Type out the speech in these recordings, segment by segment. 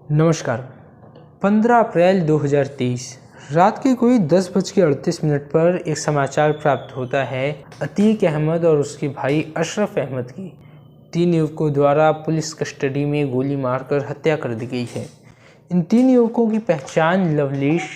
नमस्कार। 15 अप्रैल 2023 रात के कोई 10:38 पर एक समाचार प्राप्त होता है अतीक अहमद और उसके भाई अशरफ अहमद की 3 युवकों द्वारा पुलिस कस्टडी में गोली मारकर हत्या कर दी गई है। इन 3 युवकों की पहचान लवलेश,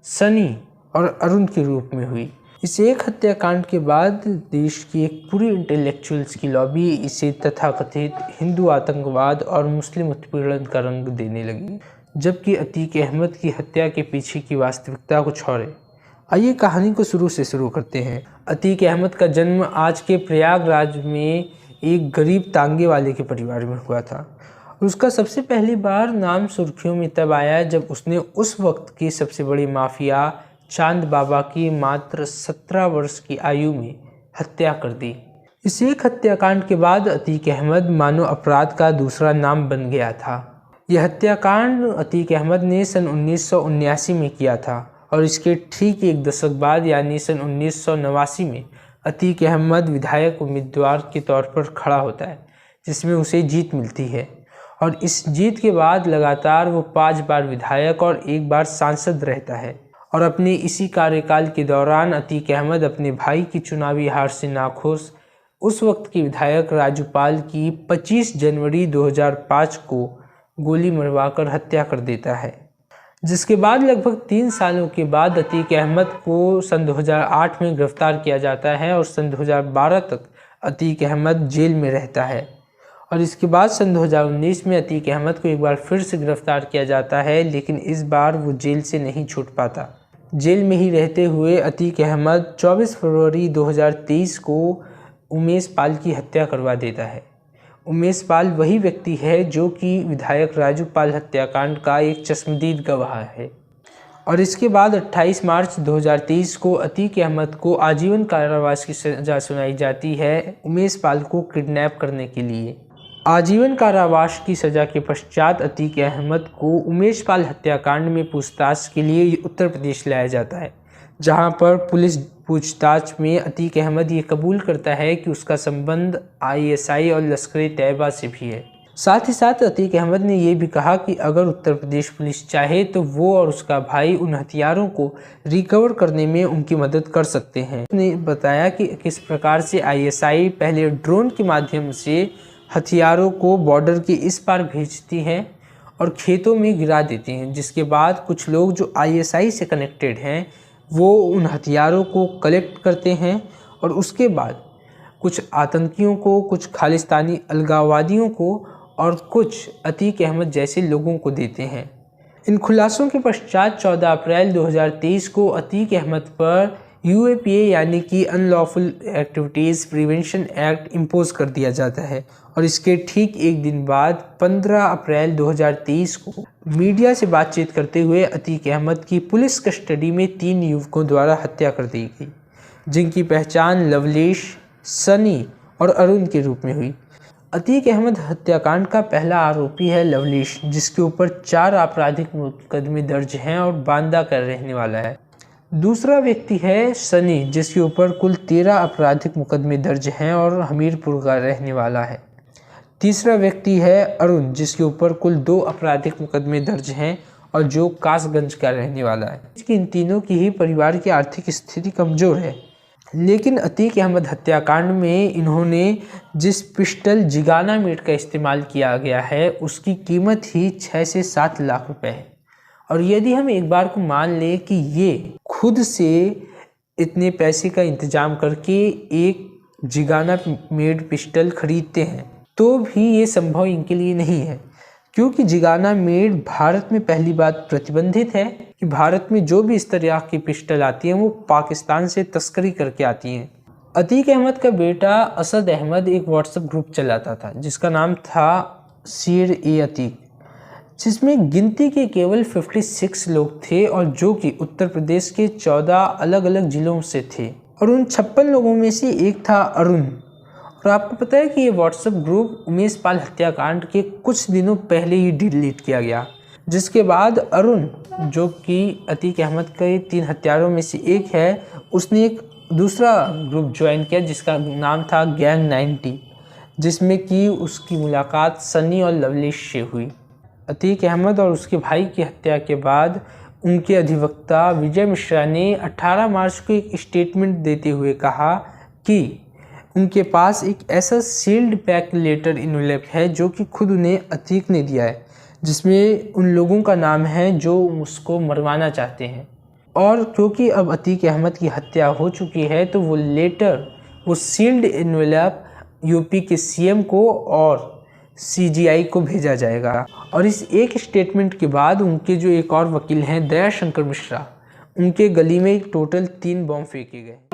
सनी और अरुण के रूप में हुई। इस एक हत्याकांड के बाद देश की एक पूरी इंटेलेक्चुअल्स की लॉबी इसे तथाकथित हिंदू आतंकवाद और मुस्लिम उत्पीड़न का रंग देने लगी, जबकि अतीक अहमद की हत्या के पीछे की वास्तविकता कुछ और है। आइए कहानी को शुरू से शुरू करते हैं। अतीक अहमद का जन्म आज के प्रयागराज में एक गरीब तांगे वाले के परिवार में हुआ था। उसका सबसे पहली बार नाम सुर्खियों में तब आया जब उसने उस वक्त की सबसे बड़ी माफिया चांद बाबा की मात्र 17 वर्ष की आयु में हत्या कर दी। इस एक हत्याकांड के बाद अतीक अहमद मानो अपराध का दूसरा नाम बन गया था। यह हत्याकांड अतीक अहमद ने सन 1979 में किया था और इसके ठीक एक दशक बाद यानी सन 1989 में अतीक अहमद विधायक उम्मीदवार के तौर पर खड़ा होता है, जिसमें उसे जीत मिलती है। और इस जीत के बाद लगातार वो 5 बार विधायक और 1 बार सांसद रहता है। और अपने इसी कार्यकाल के दौरान अतीक अहमद अपने भाई की चुनावी हार से नाखुश उस वक्त के विधायक राजूपाल की 25 जनवरी 2005 को गोली मरवाकर हत्या कर देता है, जिसके बाद लगभग 3 सालों के बाद अतीक अहमद को सन 2008 में गिरफ्तार किया जाता है और सन 2012 तक अतीक अहमद जेल में रहता है। और इसके बाद सन 2019 में अतीक अहमद को एक बार फिर से गिरफ्तार किया जाता है, लेकिन इस बार वो जेल से नहीं छूट पाता। जेल में ही रहते हुए अतीक अहमद 24 फरवरी 2023 को उमेश पाल की हत्या करवा देता है। उमेश पाल वही व्यक्ति है जो कि विधायक राजूपाल हत्याकांड का एक चश्मदीद गवाह है। और इसके बाद 28 मार्च 2023 को अतीक अहमद को आजीवन कारावास की सजा सुनाई जाती है उमेश पाल को किडनैप करने के लिए। आजीवन कारावास की सजा के पश्चात अतीक अहमद को उमेश पाल हत्याकांड में पूछताछ के लिए उत्तर प्रदेश लाया जाता है, जहां पर पुलिस पूछताछ में अतीक अहमद ये कबूल करता है कि उसका संबंध ISI और लश्कर-ए-तैयबा से भी है। साथ ही साथ अतीक अहमद ने यह भी कहा कि अगर उत्तर प्रदेश पुलिस चाहे तो वो और उसका भाई उन हथियारों को रिकवर करने में उनकी मदद कर सकते हैं। उसने बताया कि किस प्रकार से ISI पहले ड्रोन के माध्यम से हथियारों को बॉर्डर के इस पार भेजती हैं और खेतों में गिरा देती हैं, जिसके बाद कुछ लोग जो ISI से कनेक्टेड हैं वो उन हथियारों को कलेक्ट करते हैं और उसके बाद कुछ आतंकियों को, कुछ खालिस्तानी अलगाववादियों को और कुछ अतीक अहमद जैसे लोगों को देते हैं। इन खुलासों के पश्चात 14 अप्रैल 2023 को अतीक अहमद पर UAPA यानी कि unlawful activities prevention act impose कर दिया जाता है। और इसके ठीक एक दिन बाद 15 अप्रैल 2023 को मीडिया से बातचीत करते हुए अतीक अहमद की पुलिस कस्टडी में 3 युवकों द्वारा हत्या कर दी गई, जिनकी पहचान लवलेश, सनी और अरुण के रूप में हुई। अतीक अहमद हत्याकांड का पहला आरोपी है लवलेश, जिसके ऊपर 4 आपराधिक मुकदमे दर्ज हैं और बांदा का रहने वाला है। दूसरा व्यक्ति है सनी, जिसके ऊपर कुल 13 आपराधिक मुकदमे दर्ज हैं और हमीरपुर का रहने वाला है। तीसरा व्यक्ति है अरुण, जिसके ऊपर कुल 2 आपराधिक मुकदमे दर्ज हैं और जो कासगंज का रहने वाला है। इन तीनों की ही परिवार की आर्थिक स्थिति कमज़ोर है, लेकिन अतीक अहमद हत्याकांड में इन्होंने जिस पिस्टल जिगाना मेड का इस्तेमाल किया गया है उसकी कीमत ही 6 से 7 लाख रुपए है। और यदि हम एक बार को मान लें कि ये खुद से इतने पैसे का इंतजाम करके एक जिगाना मेड पिस्टल खरीदते हैं तो भी ये संभव इनके लिए नहीं है, क्योंकि जिगाना मेड भारत में पहली बात प्रतिबंधित है कि भारत में जो भी इस तरह की पिस्टल आती हैं वो पाकिस्तान से तस्करी करके आती हैं। अतीक अहमद का बेटा असद अहमद एक व्हाट्सएप ग्रुप चलाता था जिसका नाम था शेर-ए-अतीक, जिसमें गिनती के केवल 56 लोग थे और जो कि उत्तर प्रदेश के 14 अलग अलग जिलों से थे। और उन 56 लोगों में से एक था अरुण। और आपको पता है कि ये व्हाट्सएप ग्रुप उमेश पाल हत्याकांड के कुछ दिनों पहले ही डिलीट किया गया, जिसके बाद अरुण, जो कि अतीक अहमद के 3 हत्यारों में से एक है, उसने एक दूसरा ग्रुप ज्वाइन किया जिसका नाम था गैंग 90, जिसमें कि उसकी मुलाकात सनी और लवलेश से हुई। अतीक अहमद और उसके भाई की हत्या के बाद उनके अधिवक्ता विजय मिश्रा ने 18 मार्च को एक स्टेटमेंट देते हुए कहा कि उनके पास एक ऐसा सील्ड पैक लेटर इनवेलप है जो कि खुद उन्हें अतीक ने दिया है, जिसमें उन लोगों का नाम है जो उसको मरवाना चाहते हैं। और क्योंकि अब अतीक अहमद की हत्या हो चुकी है तो वो लेटर, वो सील्ड इनवेलप यूपी के सीएम को और सीजीआई को भेजा जाएगा। और इस एक स्टेटमेंट के बाद उनके जो एक और वकील हैं दया शंकर मिश्रा, उनके गली में टोटल 3 बम फेंके गए।